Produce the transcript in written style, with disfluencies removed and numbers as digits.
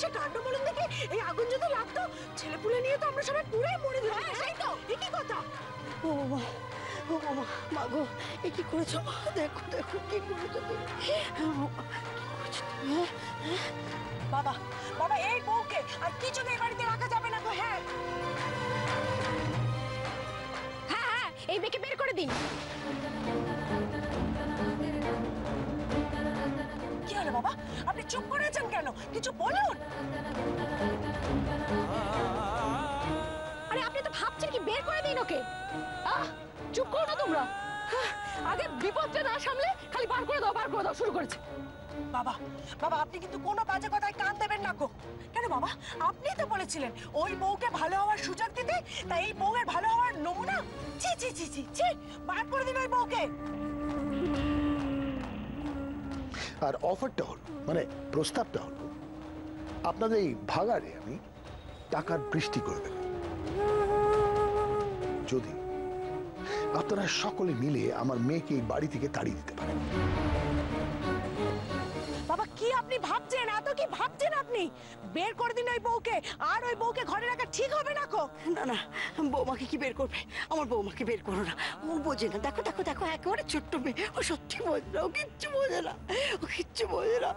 সে কাণ্ড বলুন দেখি, এই আগুন যদি লাগতো ছেলেপুলে নিয়ে তো আমরা সবাই পুরাই মরে যেতাম। হ্যাঁ সেই তো, একই কথা। ও মা, ও মা, মা গো, এ কি করেছো মা? দেখো দেখো কি করেছো তুমি, কি করেছো তুমি? বাবা, বাবা এই বউকে আর কিছুতেই বাড়িতে রাখা যাবে না তো। হ্যাঁ হ্যাঁ হ্যাঁ, এই মেয়েকে বের করে দিন। কি হলো বাবা, আপনি চুপ করে আছেন কেন? কিছু বলুন। আরে আপনি তো ভাবছেন কি বের করে দিন ওকে? চুপ করো না তোমরা। আগে বিপদটা না সামলে খালি বার করে দাও শুরু করেছে। বাবা, বাবা আপনি কিন্তু কোনো বাজে কথায় কান দেবেন না গো। কেন বাবা, আপনিই তো বলেছিলেন ওই বউকে ভালো হওয়ার সুযোগ দিতে, তাই এই বউয়ের ভালো হওয়ার নমুনা। ছি ছি ছি ছি ছি, বার করে দিন ওই বউকে। আর অফারটা হলো, মানে প্রস্তাবটা হলো, আপনাদের এই ভাগাড়ে আমি টাকার বৃষ্টি করে দেব যদি আপনারা সকলে মিলে আমার মেয়েকে এই বাড়ি থেকে তাড়িয়ে দিতে পারেন। বাবা কি আপনি ভাবছেন, এত কি ভাবছেন আপনি? বের করে দিন ওই বউকে, আর ওই বউকে ঘরে রাখা ঠিক হবে না গো। না না, বৌমাকে কি বের করবে? আমার বৌমাকে বের করো না, ও বোঝে না। দেখো দেখো দেখো, একেবারে ছোট্ট মেয়ে, ও সত্যি বোঝে না, ও কিচ্ছু বোঝে না, ও কিচ্ছু বোঝে না।